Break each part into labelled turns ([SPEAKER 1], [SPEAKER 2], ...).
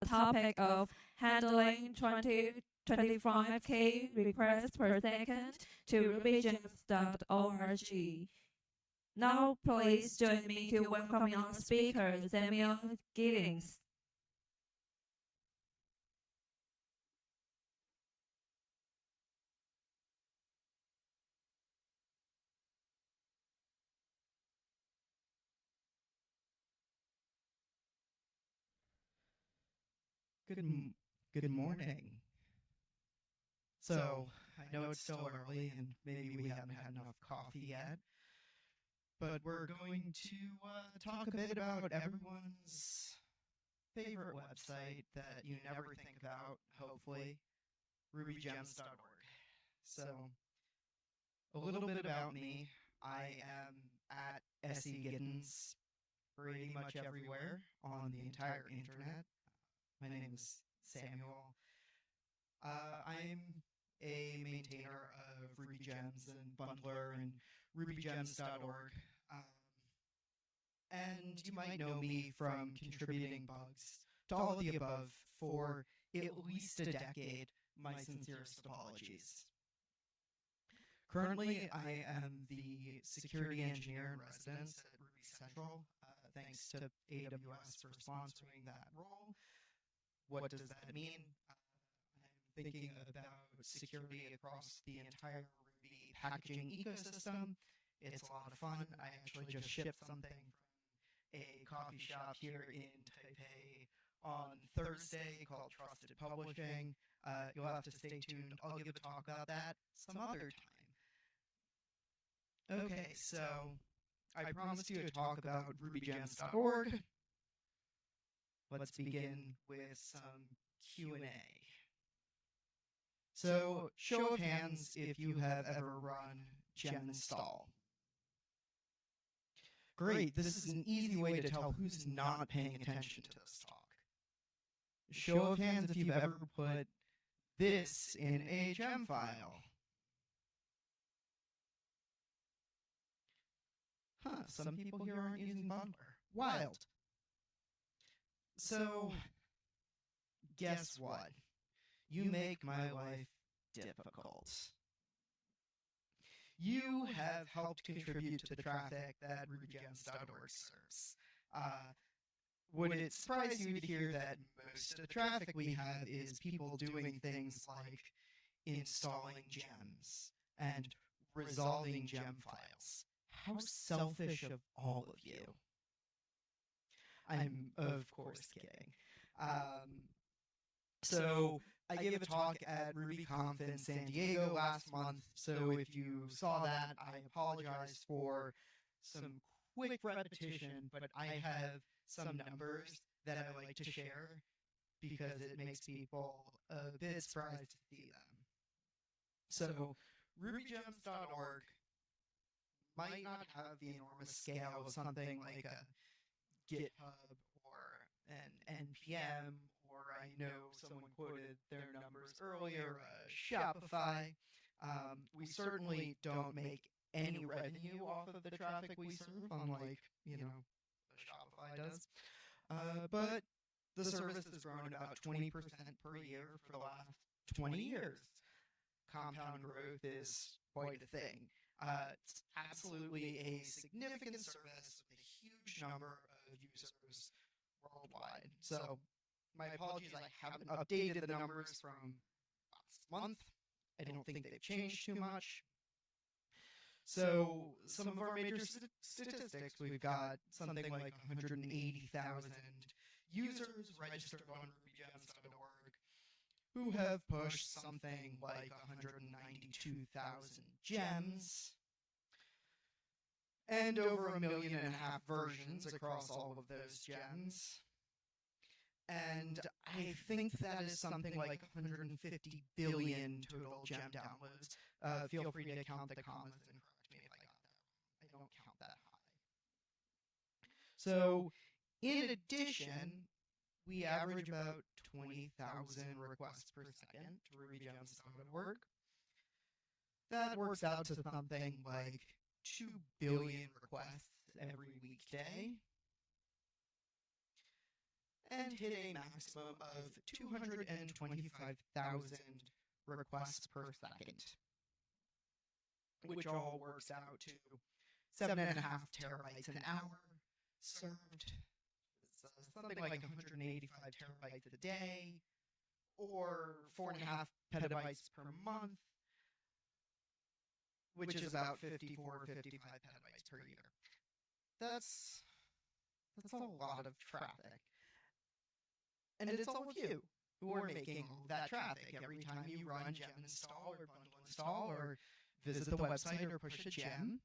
[SPEAKER 1] the topic of handling 20-25K requests per second to rubygems.org. Now, please join me to welcome our speaker, Samuel Giddins.
[SPEAKER 2] Good morning. So, I know it's still early and maybe we haven't had enough coffee yet, but we're going to talk a bit about everyone's favorite website that you never think about, hopefully, rubygems.org. So, a little bit about me. I am at Giddins pretty much everywhere on the entire internet. My name is Samuel. I'm a maintainer of RubyGems and bundler and rubygems.org. And you might know me from contributing bugs to all of the above for at least a decade. My sincerest apologies. Currently, I am the security engineer in residence at Ruby Central. Thanks to AWS for sponsoring that role. What does that mean? I'm thinking about security across the entire Ruby packaging ecosystem. It's a lot of fun. I actually just shipped something from a coffee shop here in Taipei on Thursday called Trusted Publishing. You'll have to stay tuned. I'll give a talk about that some other time. Okay, so I promised you a talk about rubygems.org. Let's begin with some Q&A. So, show of hands if you have ever run gem install. Great, this is an easy way to tell who's not paying attention to this talk. Show of hands if you've ever put this in a gem file. Some people here aren't using bundler. Wild. So, guess what? You make my life difficult. You have helped contribute to the traffic that rubygems.org serves. Would it surprise you to hear that most of the traffic we have is people doing things like installing gems and resolving gem files? How selfish of all of you. I'm, of course, kidding. So I gave a talk at RubyConf in San Diego last month, so if you saw that, I apologize for some quick repetition, but I have some numbers that I like to share because it makes people a bit surprised to see them. So rubygems.org might not have the enormous scale of something like a GitHub or an NPM, or I know someone quoted their numbers earlier, Shopify. We certainly don't make any revenue off of the traffic we serve, unlike, Shopify does. But the service has grown about 20% per year for the last 20 years. Compound growth is quite a thing. It's absolutely a significant service with a huge number of users worldwide. So my apologies, I haven't updated the numbers from last month. I don't think they've changed too much. So some of our major statistics, we've got something like 180,000 users registered on rubygems.org who have pushed something like 192,000 gems, and over 1.5 million versions across all of those gems. And I think that is something like 150 billion total gem downloads. Feel free to count the commas and correct me if I got that wrong. I don't count that high. So, in addition, we average about 20,000 requests per second to rubygems.org. That works out to something like 2 billion requests every weekday. and hit a maximum of 225,000 requests per second, which all works out to 7.5 terabytes an hour served. It's something like 185 terabytes a day, or 4.5 petabytes per month, which is about 54, 55 petabytes per year. That's a lot of traffic. And it's all of you who are making all that traffic. Every time you run gem install or bundle install or visit the website or push a gem,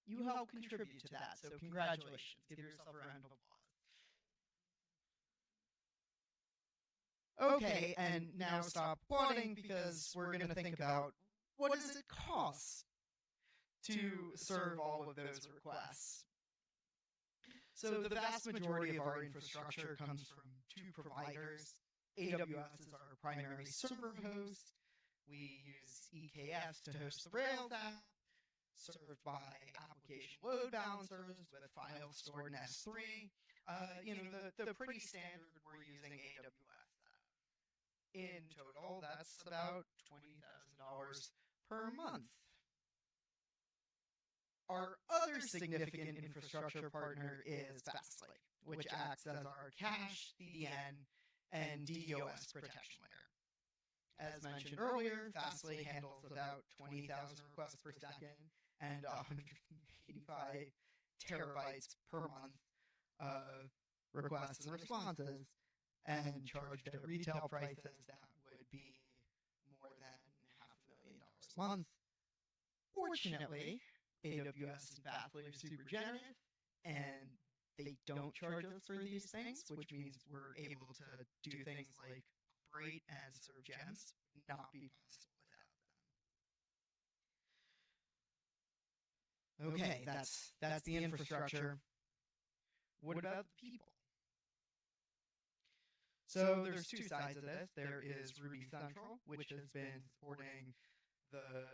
[SPEAKER 2] you help contribute to that. So congratulations. Give yourself a round of applause. Okay, and now stop applauding because we're going to think about what does it cost to serve all of those requests. So the vast majority of our infrastructure comes from two providers. AWS is our primary server host. We use EKS to host the Rails app, served by application load balancers with files stored in S3. The pretty standard we're using AWS app. In total, that's about $20,000 per month. Our other significant infrastructure partner is Fastly, which acts as our cache, CDN, and DDoS protection layer. As mentioned earlier, Fastly handles about 20,000 requests per second and 185 terabytes per month of requests and responses, and charged at retail prices that would be more than $500,000 a month. Fortunately, AWS and Fastly are super generous, and they don't charge us for these things, which means we're able to do things like operate and serve gems, not be possible without them. Okay, that's the infrastructure. What about the people? So there's two sides of this. There is Ruby Central, which has been supporting the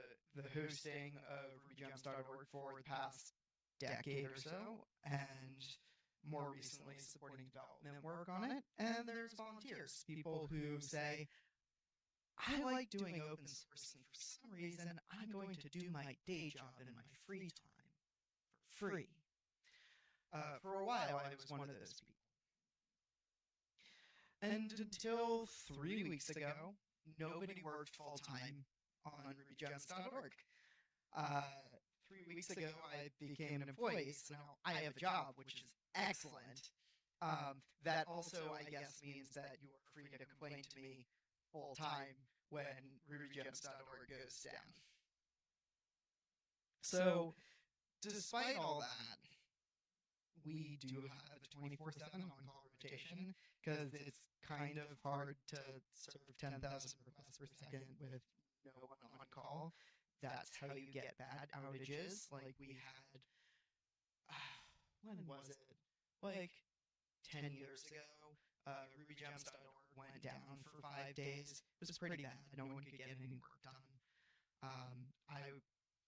[SPEAKER 2] hosting of rubygems.org for the past decade or so, and more recently supporting development work on it. And there's volunteers, people who say, I like doing open source, and for some reason, I'm going to do my day job in my free time for free. For a while, I was one of those people. And until 3 weeks ago, nobody worked full-time on rubygems.org. 3 weeks ago, I became an employee, so now I have a job, which is excellent. That also, I guess, means that you are free to complain to me full-time when rubygems.org goes down. So, despite all that, we do have a 24/7 on-call rotation, because it's kind of hard to serve 10,000 requests per second with no one on call. That's how you get bad outages. Like we had, when was it? Like 10 years ago, rubygems.org went down for 5 days. It was pretty bad. No one could get any work done. I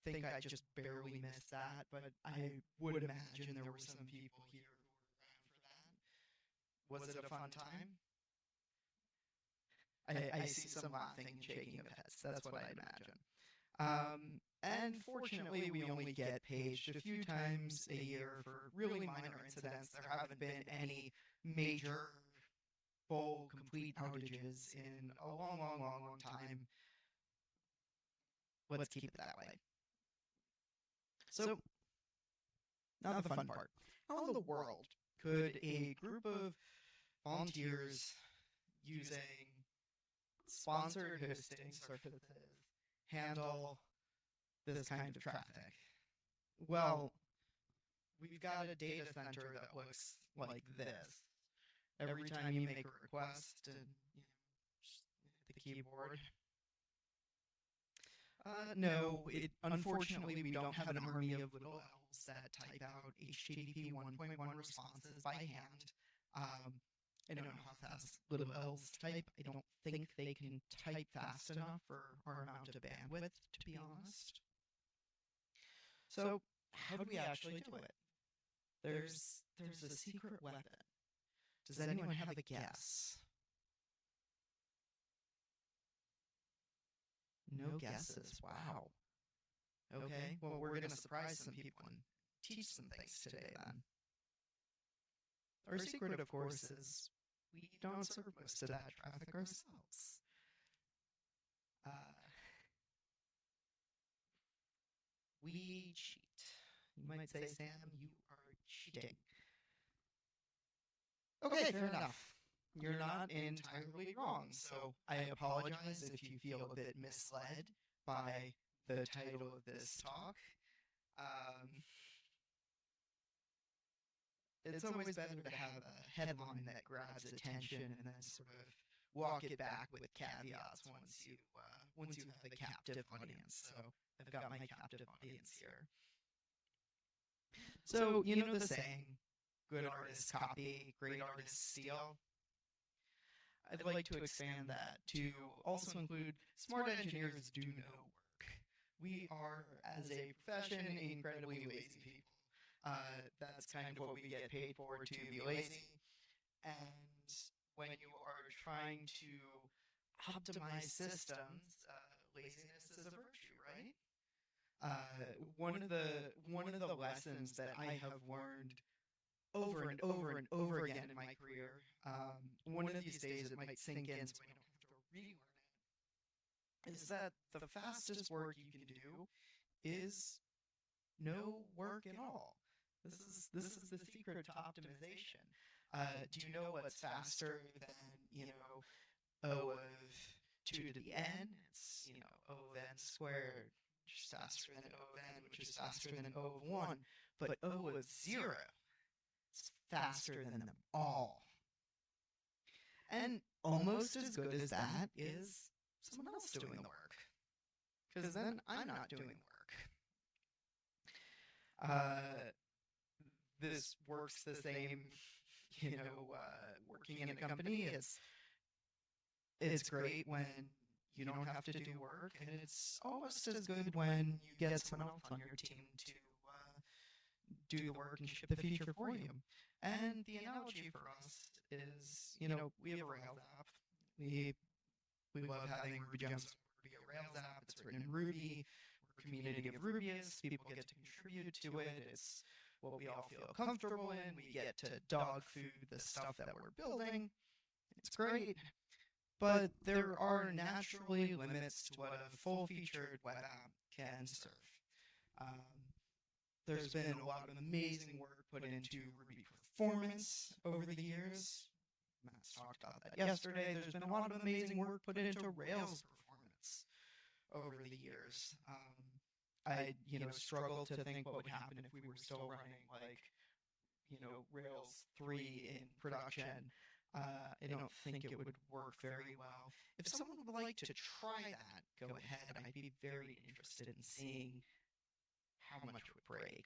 [SPEAKER 2] think I just barely missed that, but I would imagine there were some people here who were around for that. Was it a fun time? I see some laughing and shaking of heads. That's what I imagine. And fortunately, we only get paged a few times a year for really minor incidents. There haven't been any major, full, complete outages in a long, long, long, long time. Let's keep it that way. So, now the fun part. How in the world could a group of volunteers using sponsored hosting services handle this kind of traffic? Well, we've got a data center that looks like this. Every time you make a request and just hit the keyboard. No, unfortunately, we don't have an army of little elves that type out HTTP 1.1 responses by hand. I don't know how fast little elves type. I don't think they can type fast enough for our amount of bandwidth, to be honest. So, how do we actually do it? There's a secret weapon. Does anyone have a guess? No guesses. Wow. Okay, well, we're going to surprise some people and teach some things today then. Our secret, of course, is we don't serve most of that traffic ourselves. We cheat. You might say, Sam, you are cheating. Okay, fair enough. You're not entirely wrong, so I apologize if you feel a bit misled by the title of this talk. It's always better to have a headline that grabs attention and then sort of walk it back with caveats once you have a captive audience. So I've got my captive audience here. So you know the saying, good artists copy, great artists steal. I'd like to expand that to also include smart engineers do no work. We are, as a profession, incredibly lazy people. That's kind of what we get paid for, to be lazy. And when you are trying to optimize systems, laziness is a virtue, right? One of the lessons that I have learned over and over and over again in my career, one of these days it might sink in so I don't have to relearn it, is that the fastest work you can do is no work at all. This is the secret to optimization. Do you know what's faster than, O of 2 to the n? It's, O of n squared, which is faster than O of n, which is faster than O of 1. But O of 0 is faster than them all. And almost as good as that is someone else doing the work. Because then I'm not doing the work. This works the same, working in a company. It's great when you don't have to do work, and it's almost as good when you get someone else on your team to do the work and ship the feature for you. And the analogy for us is, we have a Rails app. We love having Ruby Gems be a Rails app. It's written in Ruby. We're a community of Rubyists. People get to contribute to it. It's what we all feel comfortable in. We get to dog food the stuff that we're building. It's great. But there are naturally limits to what a full-featured web app can serve. There's been a lot of amazing work put into Ruby performance over the years. Matt's talked about that yesterday. There's been a lot of amazing work put into Rails performance over the years. I struggle to think what would happen if we were still running Rails 3 in production. I don't think it would work very well. If someone would like to try that, go ahead. I'd be very interested in seeing how much it would break.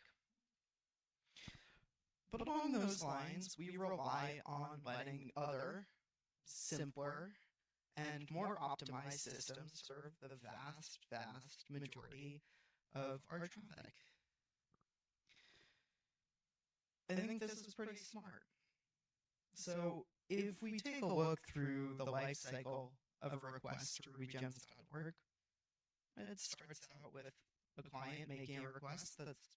[SPEAKER 2] But along those lines, we rely on letting other, simpler, and more optimized systems serve the vast, vast majority of our traffic. I think this is pretty smart. So if we take a look through the life cycle of a request to rubygems.org, it starts out with a client making a request that's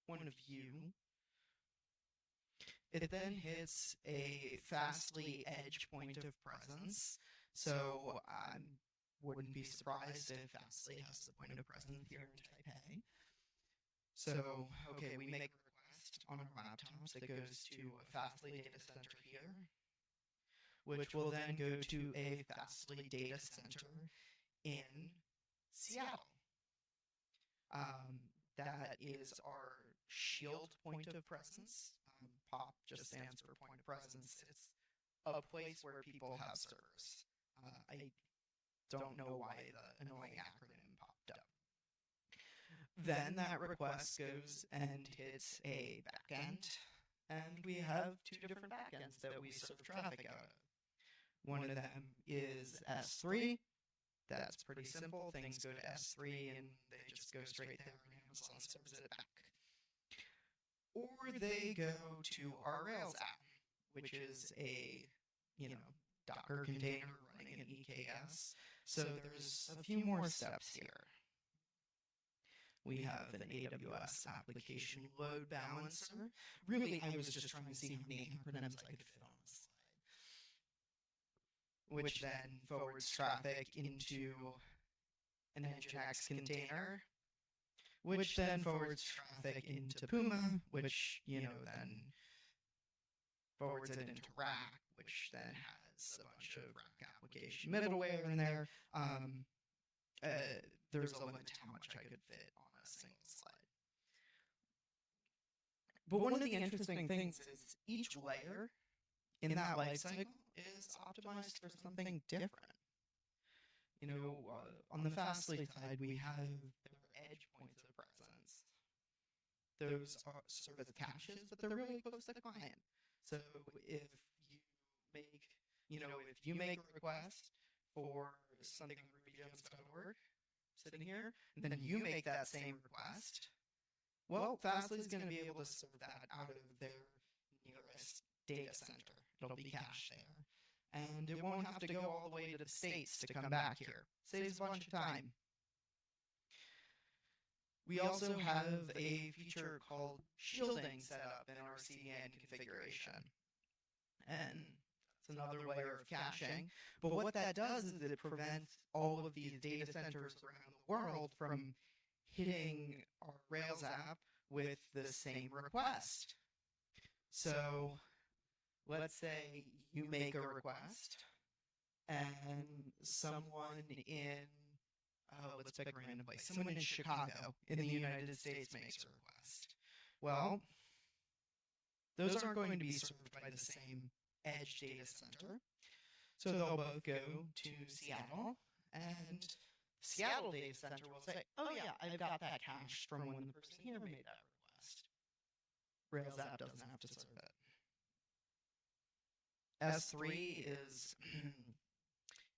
[SPEAKER 2] one of you. It then hits a Fastly edge point of presence. So I wouldn't be surprised if Fastly has the point of presence here in Taipei. So, okay, we make a request on our laptops that goes to a Fastly data center here, which will then go to a Fastly data center in Seattle. That is our shield point of presence. POP just stands for point of presence. It's a place where people have servers. I don't know why the annoying acronym popped up. Then that request goes and hits a backend, and we have two different backends that we serve traffic out of. One of them is S3. That's pretty simple. Things go to S3 and they just go straight there and Amazon serves it back. Or they go to our Rails app. which is a, Docker container running an EKS. So there's a few more steps here. We have an AWS application load balancer. Really, I was just trying to see how many acronyms I could fit on a slide, which then forwards traffic into an Nginx container, which then forwards traffic into Puma, which, then forwards it into Rack, which then has a bunch of Rack application middleware in there. There's a limit to how much I could fit on a single slide. But one of the interesting things is each layer in that lifecycle is optimized for something different. On the Fastly side, we have their edge points of presence. Those are serve as caches, but they're really close to the client. So if you make a request for something on rubygems.org sitting here, and then you make that same request, well, Fastly is going to be able to serve that out of their nearest data center. It'll be cached there. And it won't have to go all the way to the States to come back here. Saves a bunch of time. We also have a feature called shielding set up in our CDN configuration. And it's another layer of caching. But what that does is it prevents all of these data centers around the world from hitting our Rails app with the same request. So let's say you make a request and someone in, let's pick a random place, someone in Chicago in the United States makes a request. Well, those aren't going to be served by the same edge data center. So they'll both go to Seattle, and Seattle data center will say, oh yeah, I've got that cache from when the person here made that request. Rails app doesn't have to serve it. S3 is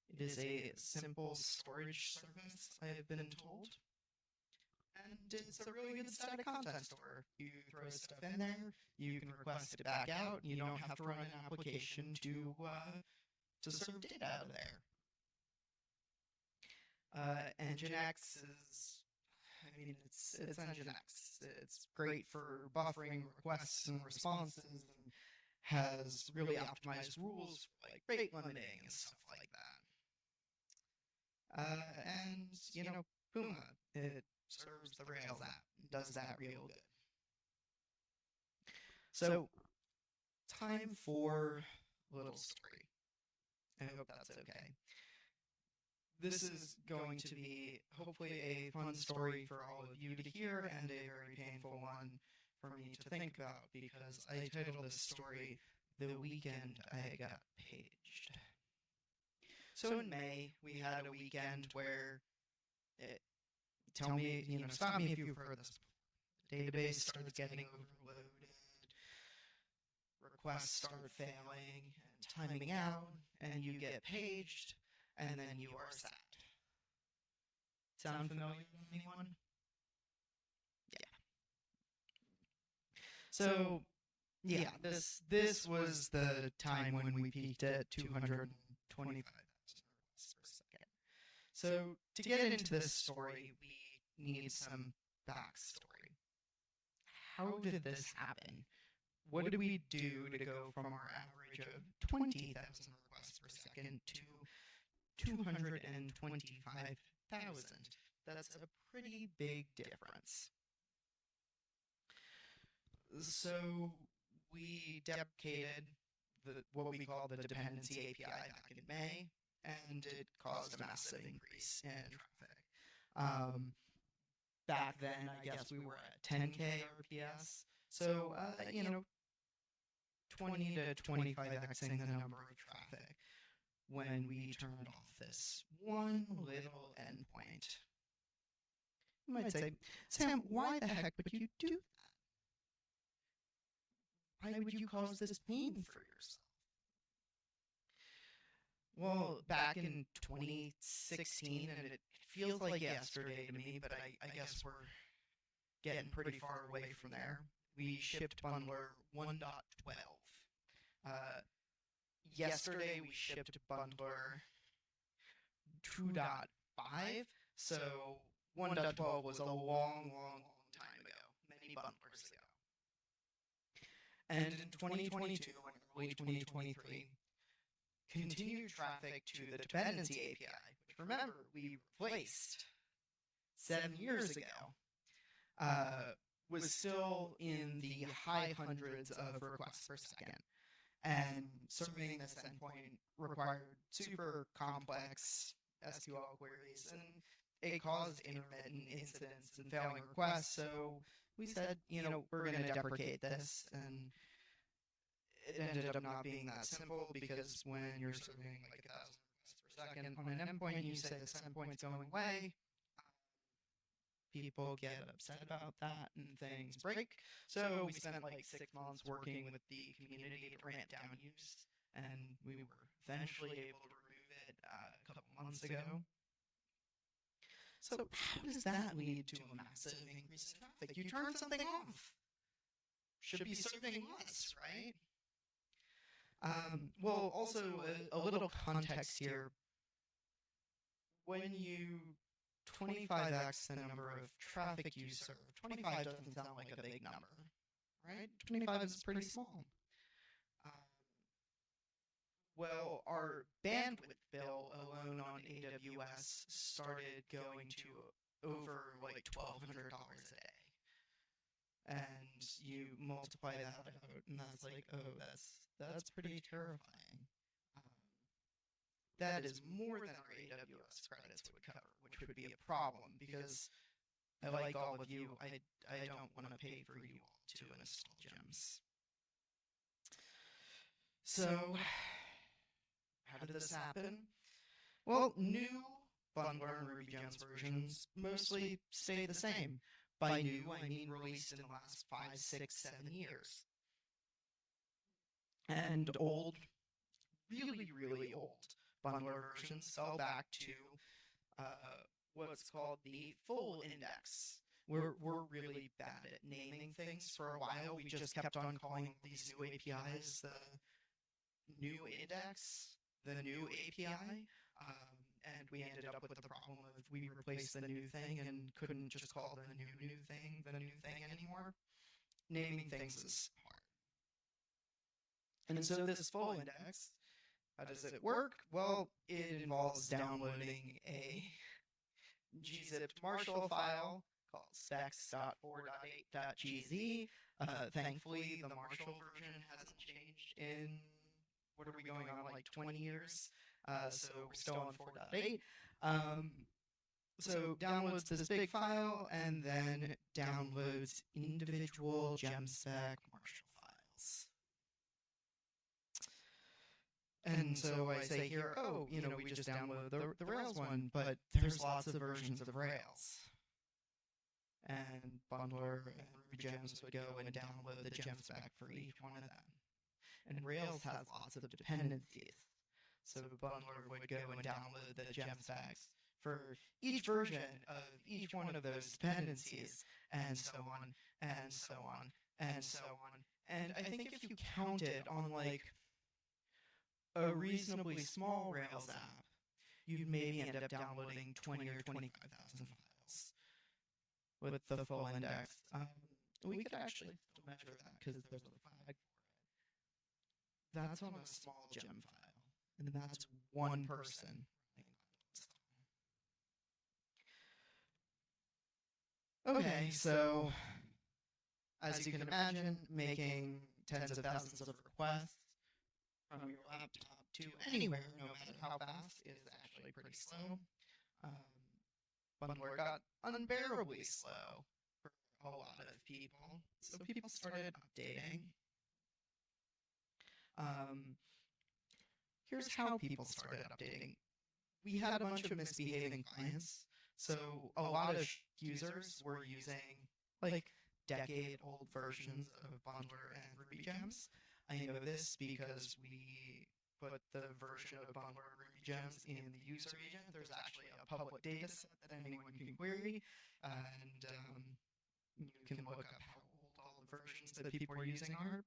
[SPEAKER 2] it is a simple storage service, I have been told. And it's a really good static content store. You throw stuff in there, you can request it back out, you don't have to run an application to serve data out of there. Nginx is, it's Nginx. It's great for buffering requests and responses, and has really optimized rules for like rate limiting and stuff like that. And Puma, it serves the Rails app, does that real good. So, time for a little story. I hope that's okay. This is going to be hopefully a fun story for all of you to hear, and a very painful one for me to think about, because I titled this story "The Weekend I Got Paged." So in May, we had a weekend where stop me if you've heard this before. The database started getting overloaded, requests start failing and timing out, and you get paged, and then you are sad. Sound familiar to anyone? Yeah. So, yeah, this was the time when we peaked at 225,000 requests per second. So, to get into this story, we need some backstory. How did this happen? What did we do to go from our average of 20,000 requests per second to 225,000? That's a pretty big difference. So we deprecated what we call the dependency API back in May, and it caused a massive increase in traffic. Back then, I guess we were at 10K RPS. So, 20 to 25xing the number of traffic when we turned off this one little endpoint. You might say, Sam, why the heck would you do that? Why would you cause this pain for yourself? Well, back in 2016, and it feels like yesterday to me, but I guess we're getting pretty far away from there, we shipped bundler 1.12. Yesterday we shipped bundler 2.5, so 1.12 was a long time ago, many bundlers ago. And in 2022 and early 2023, continued traffic to the dependency API, which remember we replaced 7 years ago, was still in the high hundreds of requests per second. And serving this endpoint required super complex SQL queries, and it caused intermittent incidents and failing requests. So we said, we're going to deprecate this, and it ended up not being that simple, because when you're serving like 1,000 requests per second on an endpoint, you say this endpoint's going away, people get upset about that and things break. So we spent like 6 months working with the community to ramp down use, and we were eventually able to remove it a couple months ago. So how does that lead to a massive increase in traffic? You turn something off. Should be serving less, right? Well, also a little context here. When you 25x the number of traffic you serve, 25 doesn't sound like a big number, right? 25 is pretty small. Well, our bandwidth bill alone on AWS started going to over like $1,200 a day. And you multiply that out, and that's like, oh, that's pretty terrifying. That is more than our AWS credits would cover, which would be a problem, because like all of you, I don't want to pay for you all to install gems. So, how did this happen? Well, new bundler and Ruby Gems versions mostly stay the same. By new, I mean released in the last 5, 6, 7 years. And old, really old bundler versions fell back to what's called the full index. We're really bad at naming things. For a while, we just kept on calling these new APIs the new index, the new API, and we ended up with the problem of we replaced the new thing and couldn't just call the new thing the new thing anymore. Naming things is hard. And so this full index, how does it work? Well, it involves downloading a gzipped Marshall file called specs.4.8.gz. Thankfully, the Marshall version hasn't changed in, what are we going on, like 20 years? So we're still on 4.8. So downloads this big file, and then downloads individual gemspec Marshall files. And so I say here, oh, we just download the Rails one, but there's lots of versions of Rails. And Bundler and Ruby Gems would go and download the gemspec for each one of them. And Rails has lots of dependencies. So Bundler would go and download the gemspecs for each version of each one of those dependencies, and so on, and so on, and so on. And I think if you counted on like a reasonably small Rails app, you'd maybe end up downloading 20 or 25,000 files with the full index. We could actually measure that because there's a flag for it. That's on a small gem file, and that's one person. Okay, so as you can imagine, making tens of thousands of requests from your laptop to anywhere, no matter how fast, is actually pretty slow. Bundler got unbearably slow for a lot of people, so people started updating. Here's how people started updating. We had a bunch of misbehaving clients, so a lot of users were using like decade-old versions of Bundler and Ruby Gems. I know this because we put the version of Bundler and Ruby Gems in the user agent. There's actually a public data set that anyone can query, and you can look up how old all the versions that people are using are.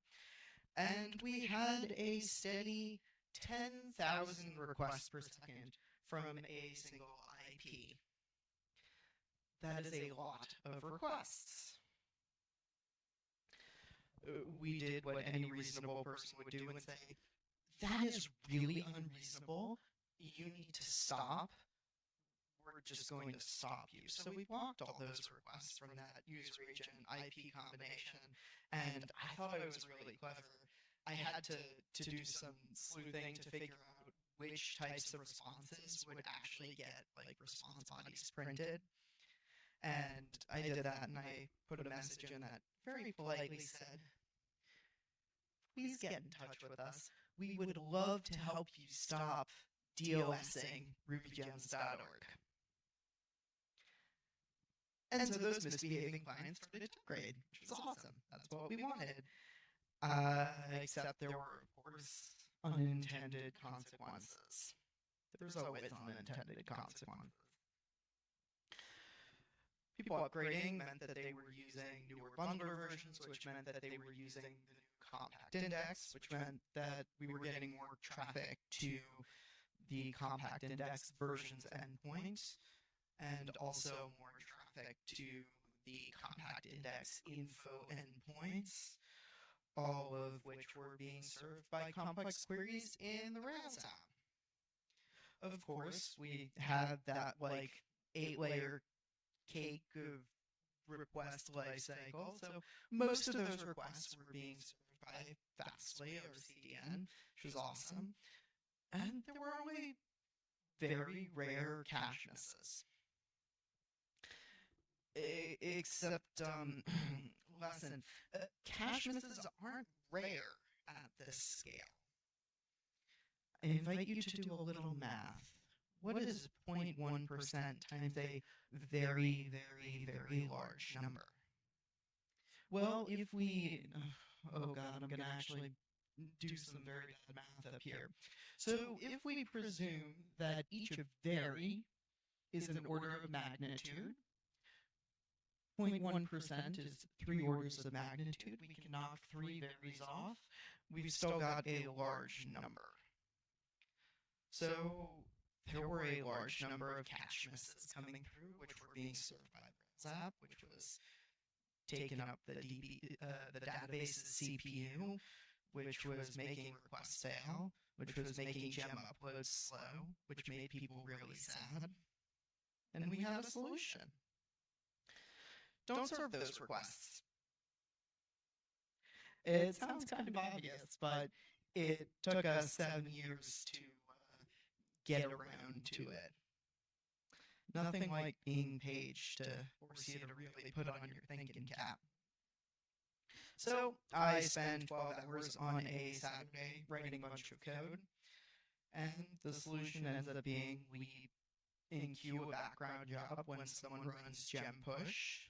[SPEAKER 2] And we had a steady 10,000 requests per second from a single IP. That is a lot of requests. We did what any reasonable person would do and say, that is really unreasonable. You need to stop. We're just going to stop you. So we blocked all those requests from that user agent IP combination, and I thought it was really clever. I had to do some sleuthing to figure out which types of responses would actually get like response bodies printed. And I did that, and I put a message in that very politely said, please get in touch with us. We would love to help you stop DOSing rubygems.org. And so those misbehaving clients started to upgrade, which was awesome. That's what we wanted. Except there were, of course, unintended consequences. There's always unintended consequences. People upgrading meant that they were using newer bundler versions, which meant that they were using the new compact index, which meant that we were getting more traffic to the compact index version's endpoints, and also more traffic to the compact index info endpoints, all of which were being served by complex queries in the Rails app. Of course, we had that like 8-layer cake of request lifecycle, so most of those requests were being served by Fastly or CDN, which was awesome, and there were only very rare cache misses. Except, lesson, cache misses aren't rare at this scale. I invite you to do a little math. What is 0.1% times a very, very, very large number? Well, if we... Oh god, I'm going to actually do some very bad math up here. So if we presume that each of very is an order of magnitude, 0.1% is 3 orders of magnitude. We can knock 3 varies off. We've still got a large number. So there were a large number of cache misses coming through, which were being served by the Rails app, which was taking up the database's CPU, which was making requests fail, which was making gem uploads slow, which made people really sad. And we had a solution. Don't serve those requests. It sounds kind of obvious, but it took us 7 years to get around to it. Nothing like being paged to force you to really put on your thinking cap. So I spent 12 hours on a Saturday writing a bunch of code, and the solution ends up being we enqueue a background job when someone runs gem push.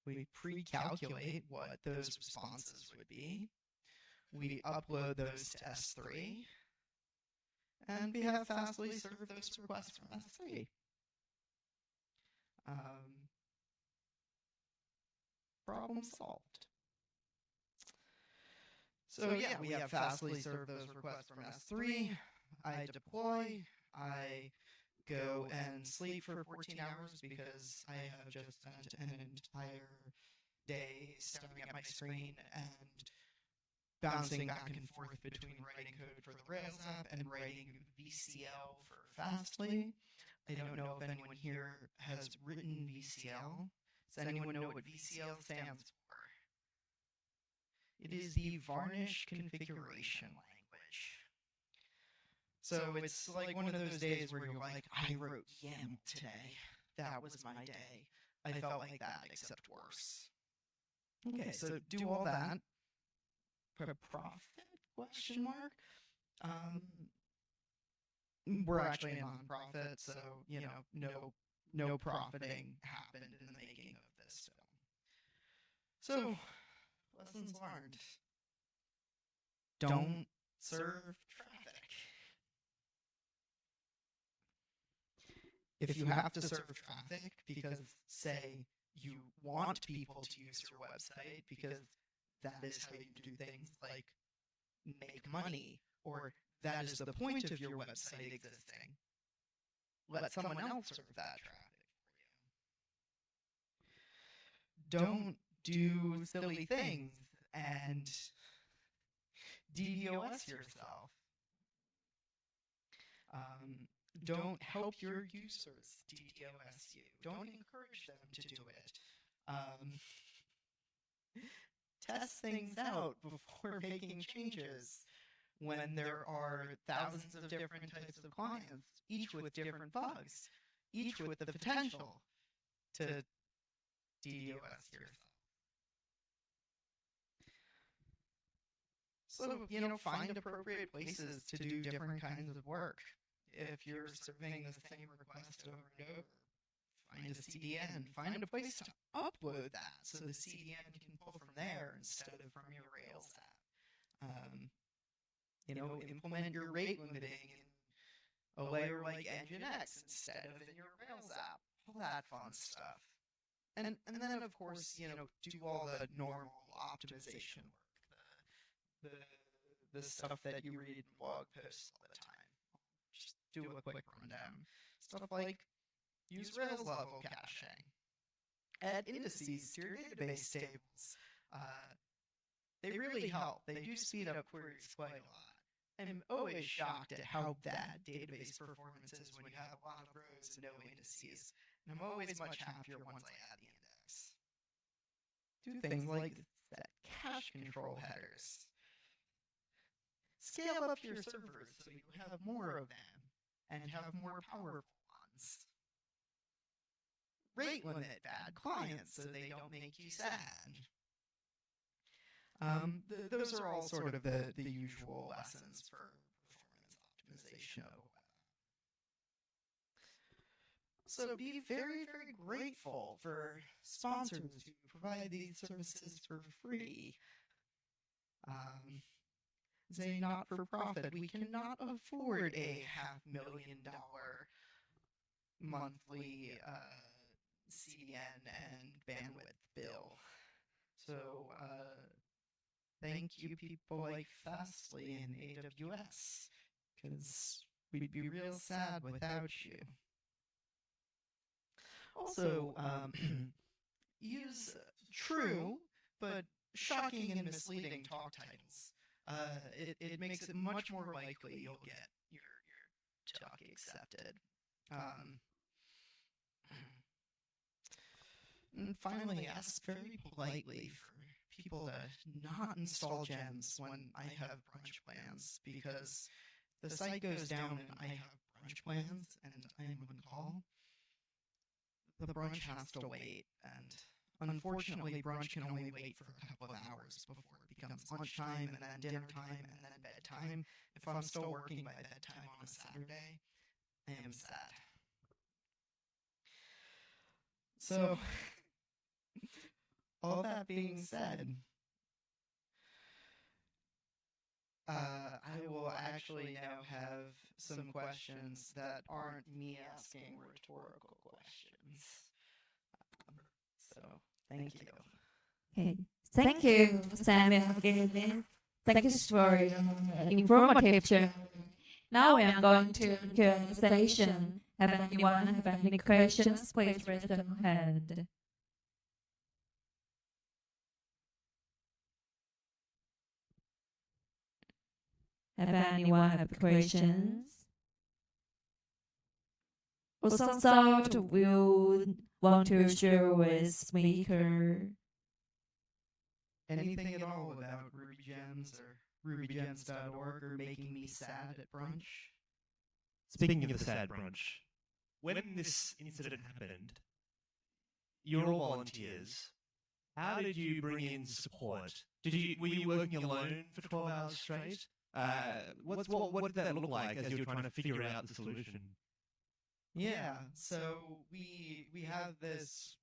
[SPEAKER 2] We pre-calculate what those responses would be. We upload those to S3, and we have Fastly serve those requests from S3. Problem solved. So yeah, we have Fastly serve those requests from S3. I deploy. I go and sleep for 14 hours because I have just spent an entire day staring at my screen and bouncing back and forth between writing code for the Rails app and writing VCL for Fastly. I don't know if anyone here has written VCL. Does anyone know what VCL stands for? It is the Varnish Configuration Language. So it's like one of those days where you're like, I wrote YAML today. That was my day. I felt like that, except worse. Okay, so do all that. Profit? Question mark? We're actually a nonprofit, so, you know, no profiting happened in the making of this film. So, lessons learned. Don't serve traffic. If you have to serve traffic because, say, you want people to use your website because that is how you do things like make money, or that is the point of your website existing. Let someone else serve that traffic for you. Don't do silly things and DDoS yourself. Don't help your users DDoS you. Don't encourage them to do it. Test things out before making changes when there are thousands of different types of clients, each with different bugs, each with the potential to DDoS yourself. So, find appropriate places to do different kinds of work. If you're serving the same request over and over, find a CDN, find a place to upload that so the CDN can pull from there instead of from your Rails app. Implement your rate limiting in a layer like Nginx instead of in your Rails app. All that fun stuff. And then, of course, do all the normal optimization work, the stuff that you read in blog posts all the time. Just do a quick rundown. Stuff like use Rails level caching, add indices to your database tables. They really help. They do speed up queries quite a lot. I'm always shocked at how bad database performance is when you have a lot of rows and no indices. And I'm always much happier once I add the index. Do things like set cache control headers. Scale up your servers so you have more of them and have more powerful ones. Rate limit bad clients so they don't make you sad. Those are all sort of the usual lessons for performance optimization of a web app. So be very, very grateful for sponsors who provide these services for free. As a not-for-profit, we cannot afford a $500,000 monthly CDN and bandwidth bill. So, thank you people like Fastly and AWS, because we'd be real sad without you. Also, use true but shocking and misleading talk titles. It makes it much more likely you'll get your talk accepted. And finally, ask very politely for people to not install gems when I have brunch plans, because the site goes down and I have brunch plans and I'm on call. The brunch has to wait, and unfortunately, brunch can only wait for a couple of hours before it becomes lunchtime, and then dinner time, and then bedtime. If I'm still working by bedtime on a Saturday, I am sad. So, all that being said, I will actually now have some questions that aren't me asking rhetorical questions. So, thank you.
[SPEAKER 1] Okay. Thank you, Samuel Giddins. Thank you for your informative sharing. Now we are going to Q&A session. Have anyone have any questions? Please raise your hand. Have anyone have questions? Or some thought you want to share with speaker?
[SPEAKER 2] Anything at all about Ruby Gems or rubygems.org or making me sad at brunch?
[SPEAKER 3] Speaking of the sad brunch, when this incident happened, you're all volunteers. How did you bring in support? Were you working alone for 12 hours straight? What did that look like as you were trying to figure out the solution?
[SPEAKER 2] Yeah, so we have this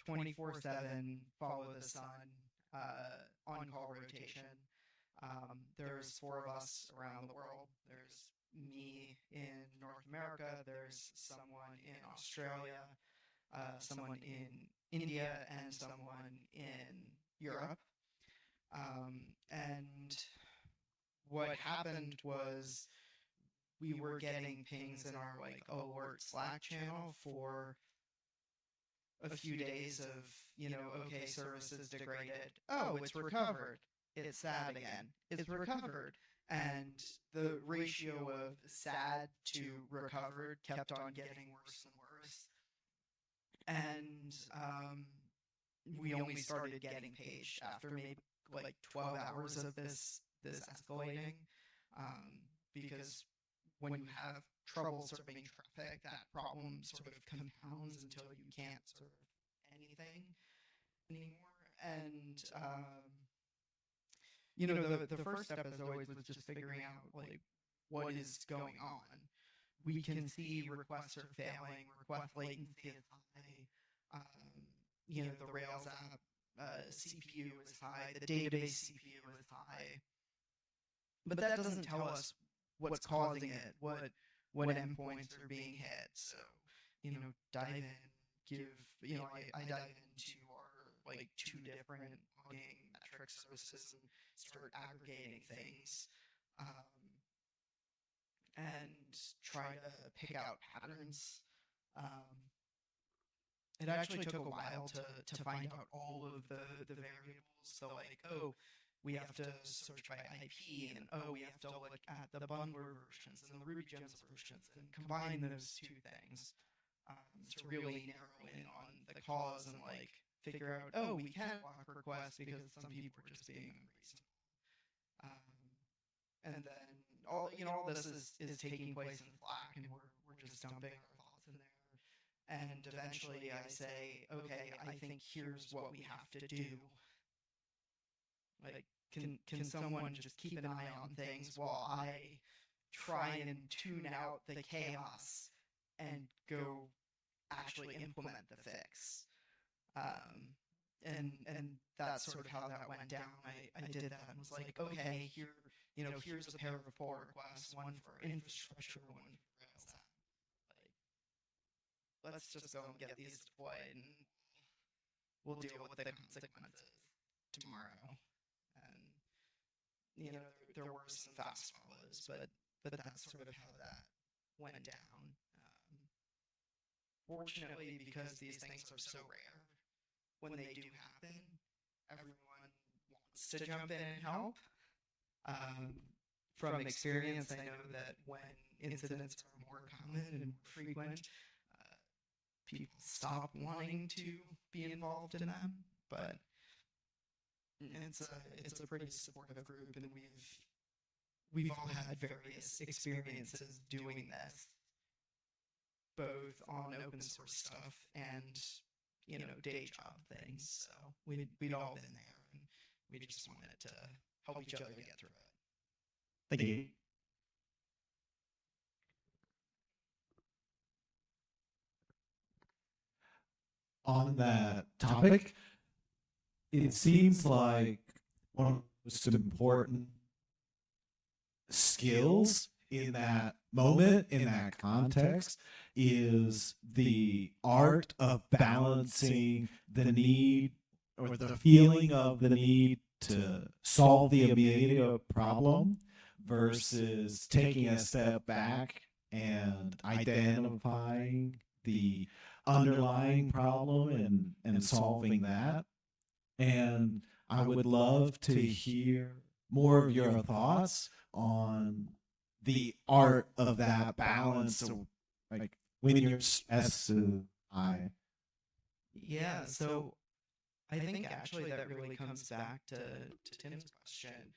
[SPEAKER 2] 24/7 follow the sun on-call rotation. There's 4 of us around the world. There's me in North America. There's someone in Australia, someone in India, and someone in Europe. And what happened was we were getting pings in our like alert Slack channel for a few days of, okay, service is degraded. Oh, it's recovered. It's sad again. It's recovered. And the ratio of sad to recovered kept on getting worse and worse. And we only started getting paged after maybe like 12 hours of this escalating, because when you have trouble serving traffic, that problem sort of compounds until you can't serve anything anymore. And the first step, as always, was just figuring out like what is going on. We can see requests are failing, request latency is high. The Rails app CPU is high, the database CPU is high, but that doesn't tell us what's causing it, what endpoints are being hit. So, dive in, I dive into our like 2 different logging metric services and start aggregating things, and try to pick out patterns. It actually took a while to find out all of the variables. So like, we have to search by IP, and we have to look at the bundler versions and the RubyGems versions and combine those 2 things to really narrow in on the cause and like figure out, we can block requests because some people are just being unreasonable. And then all this is taking place in Slack, and we're just dumping our thoughts in there. And eventually I say, okay, I think here's what we have to do. Like, can someone just keep an eye on things while I try and tune out the chaos and go actually implement the fix? And that's sort of how that went down. I did that and was like, okay, here's a pair of pull requests, one for infrastructure, one for Rails app. Like, let's just go and get these deployed, and we'll deal with the consequences tomorrow. And there were some fast follows, but that's sort of how that went down. Fortunately, because these things are so rare, when they do happen, everyone wants to jump in and help. From experience, I know that when incidents are more common and more frequent, people stop wanting to be involved in them. But it's a pretty supportive group, and we've all had various experiences doing this, both on open source stuff and day job things. So we'd all been there, and we just wanted to help each other get through it.
[SPEAKER 3] Thank you.
[SPEAKER 4] On that topic, it seems like one of the most important skills in that moment, in that context, is the art of balancing the need or the feeling of the need to solve the immediate problem versus taking a step back and identifying the underlying problem and solving that. And I would love to hear more of your thoughts on the art of that balance, like when you're S to I.
[SPEAKER 2] Yeah, so I think actually that really comes back to Tim's question.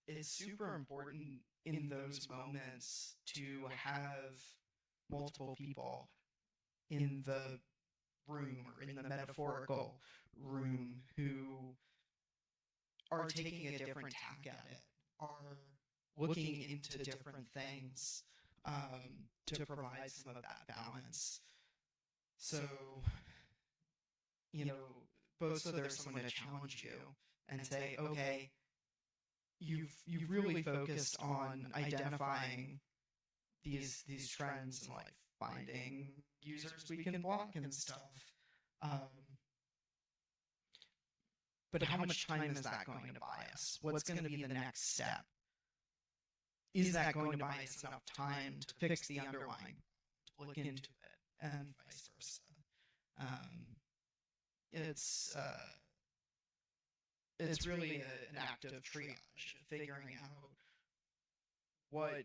[SPEAKER 2] It's super important in those moments to have multiple people in the room, or in the metaphorical room, who are taking a different tack at it, are looking into different things, to provide some of that balance. So, both so there's someone to challenge you and say, okay, you've really focused on identifying these trends and like finding users we can block and stuff. But how much time is that going to buy us? What's going to be the next step? Is that going to buy us enough time to fix the underlying, to look into it, and vice versa? It's really an active triage, figuring out what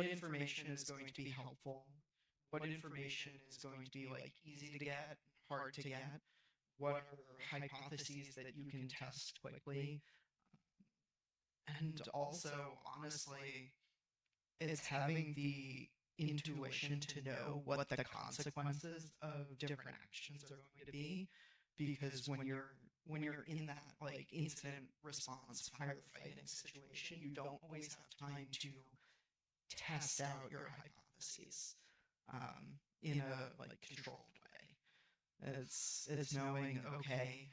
[SPEAKER 2] information is going to be helpful, what information is going to be like easy to get, hard to get, what are hypotheses that you can test quickly, and also, honestly, it's having the intuition to know what the consequences of different actions are going to be, because when you're in that like incident response firefighting situation, you don't always have time to test out your hypotheses in a like controlled way. It's knowing, okay,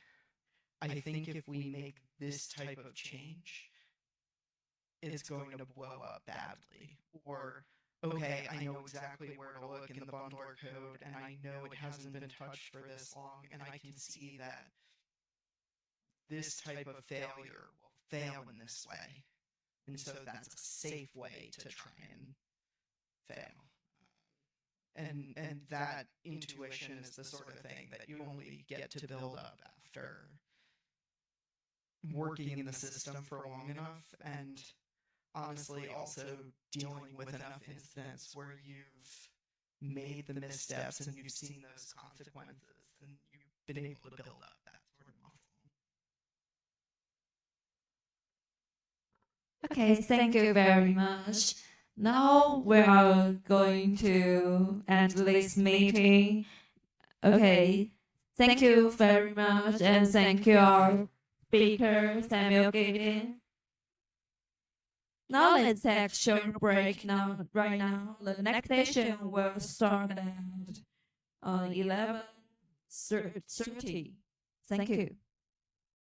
[SPEAKER 2] I think if we make this type of change, it's going to blow up badly. Or, okay, I know exactly where to look in the bundler code, and I know it hasn't been touched for this long, and I can see that this type of failure will fail in this way. And so that's a safe way to try and fail. And that intuition is the sort of thing that you only get to build up after working in the system for long enough, and honestly also dealing with enough incidents where you've made the missteps and you've seen those consequences, and you've been able to build up that sort of muscle.
[SPEAKER 1] Okay, thank you very much. Now we are going to end this meeting. Okay, thank you very much, and thank you our speaker, Samuel Giddins. Now let's take a short break right now. The next session will start at 11:30. Thank you.